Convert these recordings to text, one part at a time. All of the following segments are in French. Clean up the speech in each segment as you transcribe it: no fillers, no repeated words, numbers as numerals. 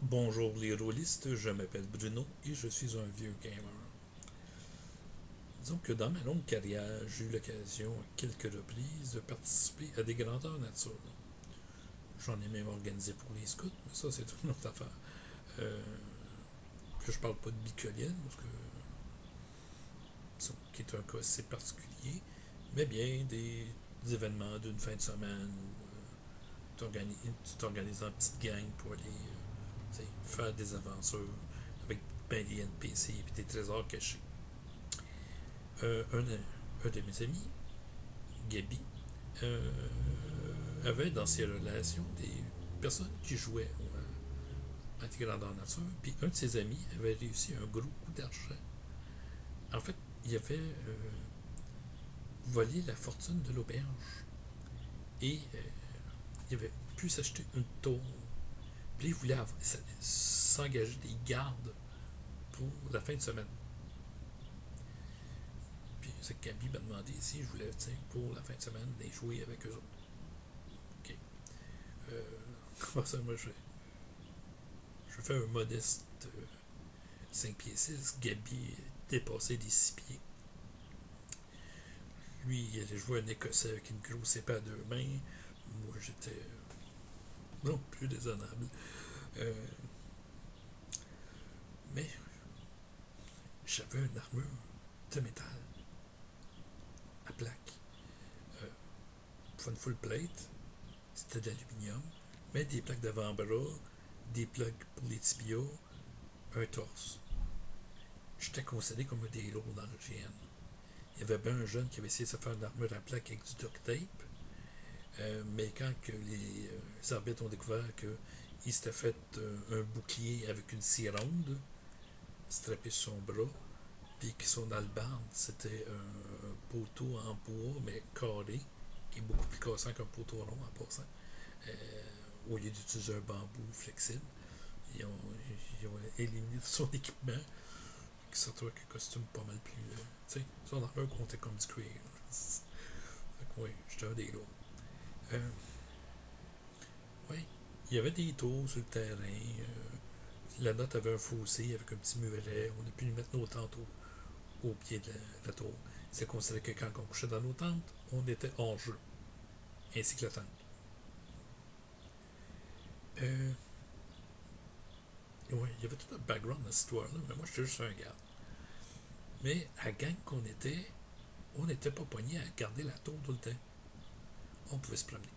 Bonjour les rôlistes, je m'appelle Bruno et je suis un vieux gamer. Disons que dans ma longue carrière, j'ai eu l'occasion à quelques reprises de participer à des grandeurs nature. J'en ai même organisé pour les scouts, mais ça c'est une autre affaire. Euh, je parle pas de bicoline, parce que qui est un cas assez particulier, mais bien des événements d'une fin de semaine où tu t'organises en petite gang pour aller faire des aventures avec ben des NPC et des trésors cachés. Un de mes amis, Gabi, euh, avait dans ses relations des personnes qui jouaient à des grandeurs nature, puis un de ses amis avait réussi un gros coup d'argent. En fait, il avait volé la fortune de l'auberge et il avait pu s'acheter une tour. Puis il voulait s'engager des gardes pour la fin de semaine. Puis c'est que Gabi m'a demandé si je voulais, pour la fin de semaine, aller jouer avec eux autres. Ok. Euh, Comment ça, moi, je fais un modeste 5 pieds 6. Gabi dépassait des 6 pieds. Lui, il allait jouer un Écossais avec une grosse épée à deux mains. Moi, j'étais non plus déshonnable. Euh, mais j'avais une armure de métal à plaque. Euh, pas une full plate, c'était de l'aluminium, mais des plaques d'avant-bras, des plaques pour les tibias, un torse. J'étais considéré comme un des lourds dans le GN. Il y avait bien un jeune qui avait essayé de se faire une armure à plaque avec du duct tape. Mais quand que les arbitres ont découvert qu'il s'était fait un bouclier avec une scie ronde strappé sur son bras, puis que son albarde, c'était un poteau en bois, mais carré, qui est beaucoup plus cassant qu'un poteau rond en passant, au lieu d'utiliser un bambou flexible. Ils ont, ils ont éliminé son équipement, qui se retrouve avec un costume pas mal plus. Tu sais, son armure comptait comme du cuir. Oui, j'étais un des lourds. Euh, oui, il y avait des tours sur le terrain. La note avait un fossé avec un petit muret. On a pu mettre nos tentes au pied de la tour. C'est considéré que quand on couchait dans nos tentes, on était hors jeu, ainsi que la tente. Euh, ouais, il y avait tout un background dans cette histoire-là, mais moi, j'étais juste un garde. Mais à la gang qu'on était, on n'était pas poigné à garder la tour tout le temps. On pouvait se promener.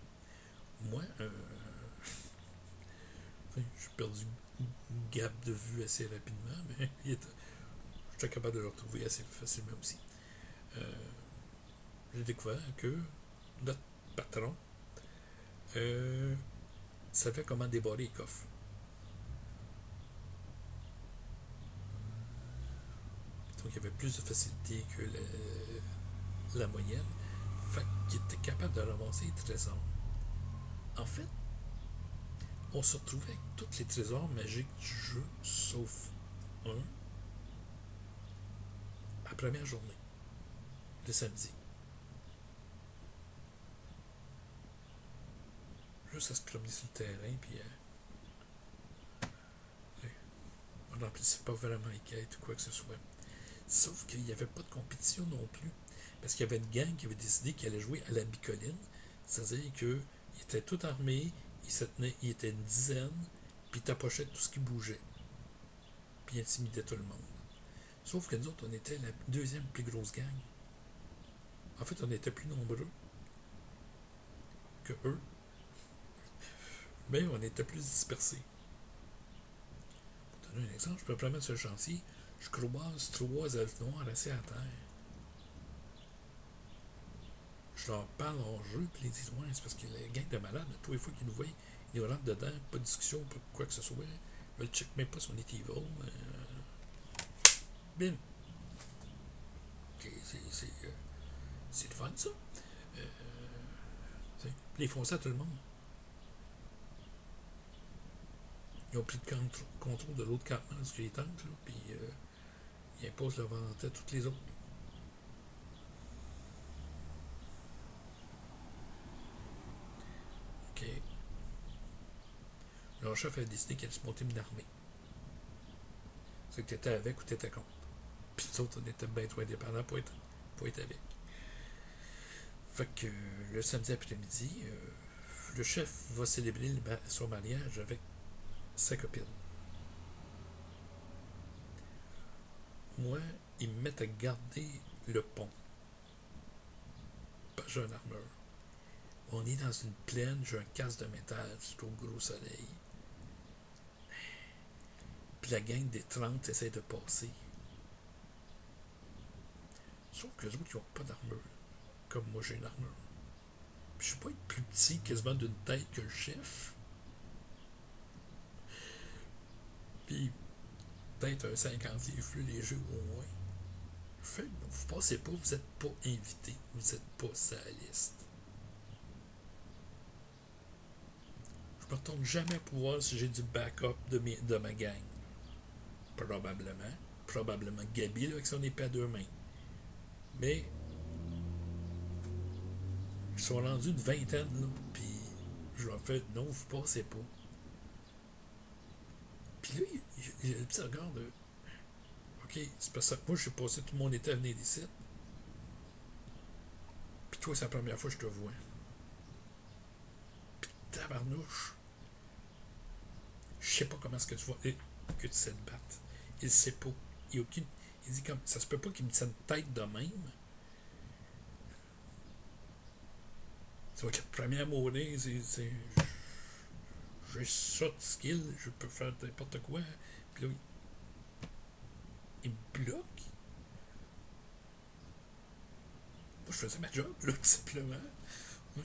Moi, j'ai perdu une gap de vue assez rapidement, mais j'étais capable de le retrouver assez facilement aussi. Euh, j'ai découvert que notre patron euh, savait comment débarrer les coffres. Donc il y avait plus de facilité que la moyenne. Fait qu'il était capable de ramasser les trésors. En fait, on se retrouvait avec tous les trésors magiques du jeu, sauf un, à la première journée, le samedi. Juste à se promener sur le terrain, puis on remplissait pas vraiment les quêtes ou quoi que ce soit. Sauf qu'il n'y avait pas de compétition non plus. Parce qu'il y avait une gang qui avait décidé qu'elle allait jouer à la bicoline. C'est-à-dire qu'ils étaient tout armés, ils étaient une dizaine, puis ils tapochaient tout ce qui bougeait. Puis ils intimidaient tout le monde. Sauf que nous autres, on était la deuxième plus grosse gang. En fait, on était plus nombreux que eux, mais on était plus dispersés. Pour donner un exemple, je peux promets sur le chantier, je croise trois elfes noirs assis à terre. Je leur parle en jeu, puis ils disent ouais, c'est parce que la gang de malades, tous les fois qu'ils nous voient, ils nous rentrent dedans, pas de discussion, pas quoi que ce soit. Ils veulent check même pas si on est evil. Bim! C'est le fun, ça. Euh, puis ils font ça à tout le monde. Ils ont pris le contrôle de l'autre campement du les tentes, puis ils imposent leur volonté à toutes les autres. OK. Leur chef a décidé qu'il allait se monter une armée. C'est que tu étais avec ou tu étais contre. Puis nous autres, on était bien trop indépendants pour être avec. Fait que le samedi après-midi, le chef va célébrer son mariage avec sa copine. Moi, ils me mettent à garder le pont. Pas j'ai une armure. On est dans une plaine, j'ai un casque de métal, c'est au gros soleil. Puis la gang des 30 essaie de passer. Sauf que les autres, ils n'ont pas d'armure. Comme moi, j'ai une armure. Puis je ne peux pas être plus petit, quasiment d'une tête que le chef. Puis peut-être un 50 livres plus léger au moins. Je fais, non, vous passez pas, vous n'êtes pas invité. Vous n'êtes pas sur la liste. Je ne me retourne jamais pour voir si j'ai du backup de ma gang. Probablement Gabi là, avec son épée à deux mains. Mais ils sont rendus une vingtaine, là, puis je leur fais non, vous passez pas. Puis là, il y a le petit regard de OK, c'est parce que moi, je suis passé tout mon été à venir d'ici. Puis toi, c'est la première fois que je te vois. Puis tabarnouche, je sais pas comment est-ce que tu vois que tu sais te battre. Il sait pas. Il dit comme ça se peut pas qu'il me tienne tête de même. Ça va être le premier à mourir. J'ai ça de skill, je peux faire n'importe quoi. Puis là, il me bloque. Moi, je faisais ma job, là, tout simplement. Oui.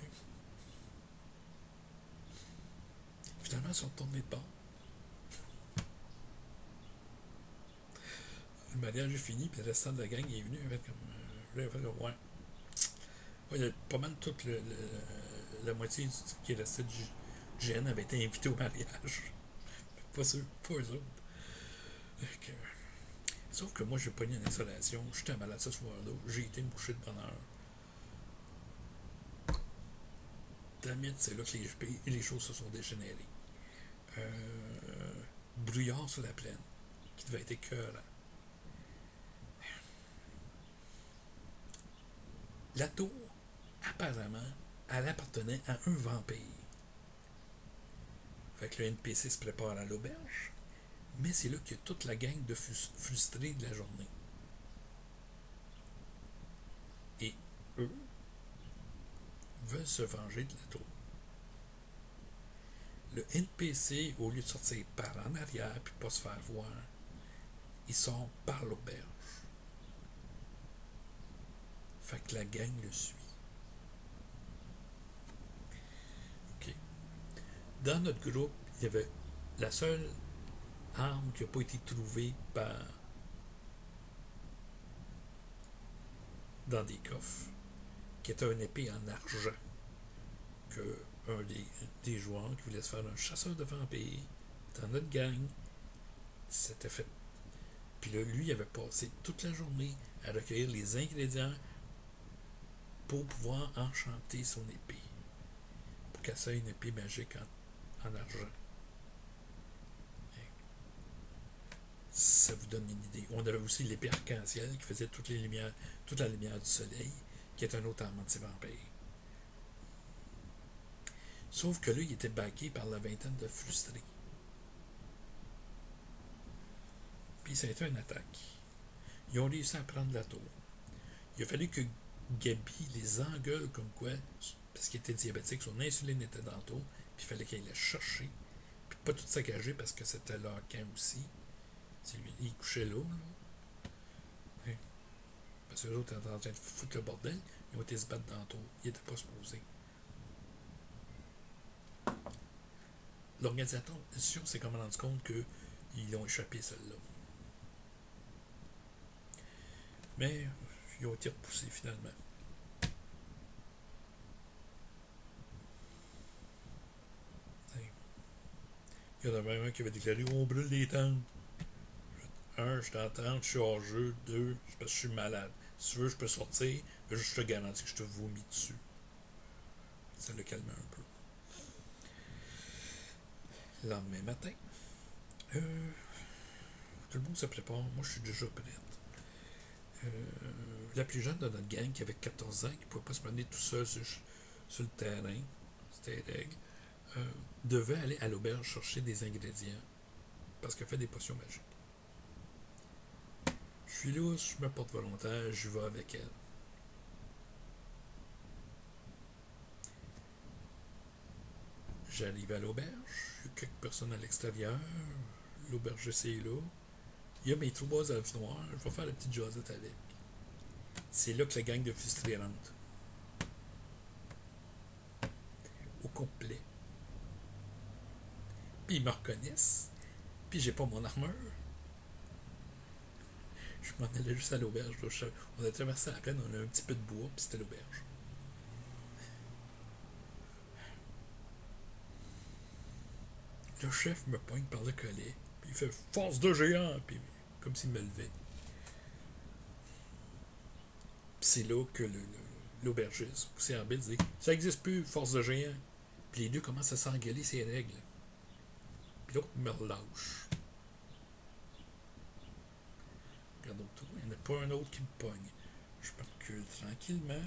Finalement, ils sont tournés de bord. Le mariage est fini, puis le restant de la gang est venu avec comme. Ouais. Il y a pas mal toute la moitié qui est resté du GN avait été invité au mariage. Pas sûr, pas eux autres. Donc, sauf que moi, j'ai pogné une installation. J'étais malade ce soir-là. J'ai été me coucher de bonne heure. Damit, c'est là que les choses se sont dégénérées. Brouillard sur la plaine, qui devait être écœurant. La tour, apparemment, elle appartenait à un vampire. Fait que le NPC se prépare à l'auberge, mais c'est là qu'il y a toute la gang de frustrés de la journée. Et eux veulent se venger de la tour. Le NPC, au lieu de sortir par en arrière puis pas se faire voir, il sort par l'auberge. Fait que la gang le suit. OK. Dans notre groupe, il y avait la seule arme qui n'a pas été trouvée dans des coffres, qui était une épée en argent, que un des joueurs qui voulait se faire un chasseur de vampires dans notre gang s'était fait. Puis là, lui, il avait passé toute la journée à recueillir les ingrédients pour pouvoir enchanter son épée, pour qu'elle soit une épée magique en argent. Ça vous donne une idée. On avait aussi l'épée arc-en-ciel qui faisait toute la lumière du soleil, qui est un autre arme anti-vampire. Sauf que là, il était backé par la vingtaine de frustrés. Puis ça a été une attaque. Ils ont réussi à prendre la tour. Il a fallu que Gabi les engueule comme quoi, parce qu'il était diabétique, son insuline était dans la tour, puis il fallait qu'il aille chercher, puis pas tout saccager parce que c'était leur camp aussi. C'est lui, il couchait là. Hein? Parce que les autres étaient en train de foutre le bordel, ils ont été se battre dans la tour. Ils n'étaient pas supposés. L'organisation s'est comme rendu compte qu'ils ont échappé celle-là. Mais ils ont été repoussés finalement. Il y en avait un qui avait déclaré on brûle les tentes. Un, je suis en tente, je suis hors jeu. Deux, c'est parce que je suis malade. Si tu veux, je peux sortir, mais je te garantis que je te vomis dessus. Ça le calme un peu. Le lendemain matin, tout le monde se prépare. Moi, je suis déjà prête. La plus jeune de notre gang, qui avait 14 ans, qui ne pouvait pas se promener tout seul sur le terrain, c'était une règle, devait aller à l'auberge chercher des ingrédients parce qu'elle fait des potions magiques. Je suis là, je me porte volontaire, je vais avec elle. J'arrive à l'auberge, il y a quelques personnes à l'extérieur, l'aubergiste est là, il y a mes 3 elfes noirs, je vais faire la petite jasette avec. C'est là que la gang de frustrés rentre. Au complet. Puis ils me reconnaissent. Puis j'ai pas mon armure. Je m'en allais juste à l'auberge. On a traversé la plaine, on a un petit peu de bois, puis c'était l'auberge. Le chef me pointe par le collet, puis il fait force de géant, puis comme s'il me levait. Puis c'est là que l'aubergiste, aussi en dit ça n'existe plus, force de géant. Puis les deux commencent à s'engueuler ces règles. Puis l'autre me relâche. Regarde autour, il n'y en a pas un autre qui me pogne. Je me recule tranquillement,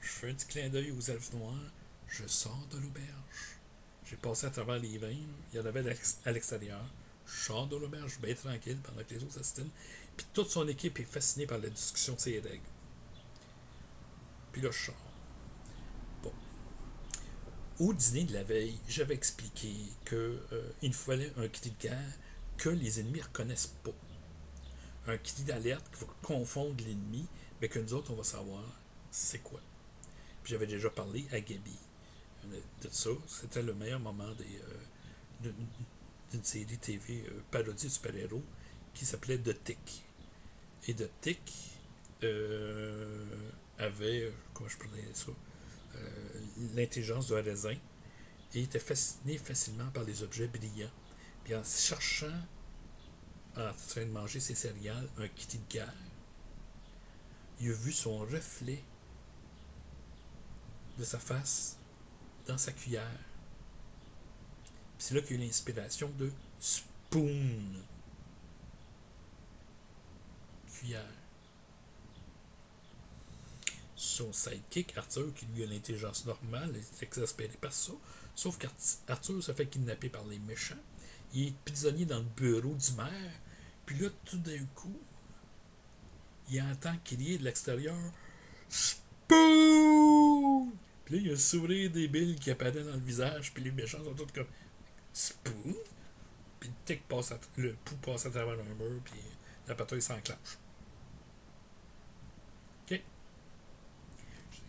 je fais un petit clin d'œil aux elfes noirs, je sors de l'auberge. J'ai passé à travers les vins, il y en avait à l'extérieur. Je sors de l'auberge bien tranquille pendant que les autres s'astinent. Puis toute son équipe est fascinée par la discussion de ces règles. Puis là, je sors. Bon. Au dîner de la veille, j'avais expliqué qu'il fallait un cri de guerre que les ennemis ne reconnaissent pas. Un cri d'alerte qui va confondre l'ennemi, mais que nous autres, on va savoir c'est quoi. Puis j'avais déjà parlé à Gabi de ça. C'était le meilleur moment d'une série TV parodie de super-héros qui s'appelait The Tick. Et The Tick avait, comment je prenais ça, l'intelligence d'un raisin et était fasciné facilement par les objets brillants. Puis en cherchant, en train de manger ses céréales, un cri de guerre, il a vu son reflet de sa face dans sa cuillère. Puis c'est là qu'il y a eu l'inspiration de Spoon. Cuillère. Son sidekick, Arthur, qui lui a l'intelligence normale, est exaspéré par ça. Sauf qu'Arthur se fait kidnapper par les méchants. Il est prisonnier dans le bureau du maire. Puis là, tout d'un coup, il entend crier de l'extérieur Spoon! Puis là, il y a un sourire débile qui apparaît dans le visage. Puis les méchants sont tous comme Spoon? Puis le pouls passe à travers un mur. Puis la patrouille s'enclenche. OK?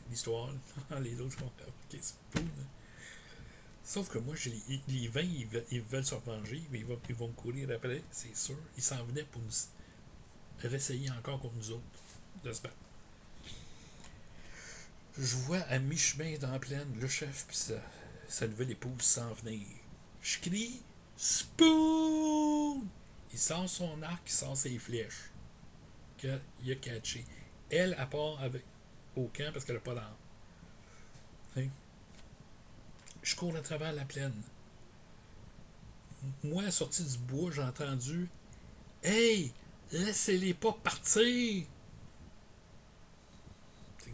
L'histoire, les autres font OK, Spoon. Sauf que moi, les 20, ils veulent se revenger, mais ils vont me courir après, c'est sûr. Ils s'en venaient pour nous réessayer encore contre nous autres de se battre. Je vois à mi-chemin dans la plaine le chef puis sa nouvelle épouse s'en venir. Je crie Spoon! Il sort son arc, il sort ses flèches. qu'il a catché. Elle, à part au camp parce qu'elle n'a pas d'arme. Hein? Je cours à travers la plaine. Moi, sorti du bois, j'ai entendu Hey! Laissez-les pas partir!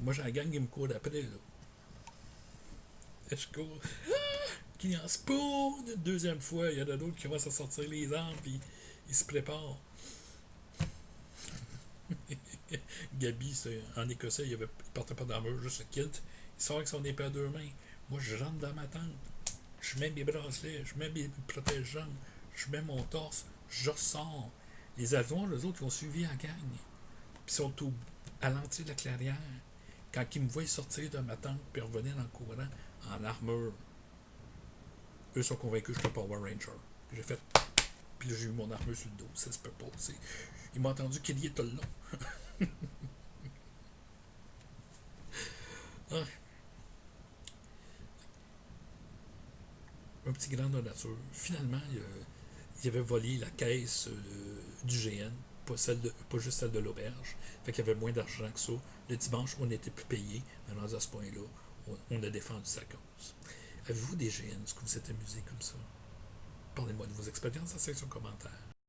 Moi, j'ai la gang qui me court après, là. Je cours. Qui en spawn une deuxième fois. Il y en a d'autres qui vont se sortir les armes, puis ils se préparent. Gabi, en écossais, il portait pas d'armure, juste le kilt. Il sort avec son épée à 2 mains. Moi, je rentre dans ma tente. Je mets mes bracelets, je mets mes protège-jambes, je mets mon torse, je ressors. Les avions, les autres, ils ont suivi la gang. Puis ils sont à l'entrée de la clairière. Quand ils me voient sortir de ma tente puis revenir en courant, en armure, eux sont convaincus que je suis un Power Ranger. Puis j'ai fait. Puis là, j'ai eu mon armure sur le dos. Ça se peut pas. Ils m'ont entendu crier tout le long. Ah. Un petit grand de nature. Finalement, il avait volé la caisse du GN, pas juste celle de l'auberge. Fait qu'il y avait moins d'argent que ça. Le dimanche, on n'était plus payé, mais rendu à ce point-là, on a défendu sa cause. Avez-vous des GN? Est-ce que vous êtes amusé comme ça? Parlez-moi de vos expériences en section commentaires.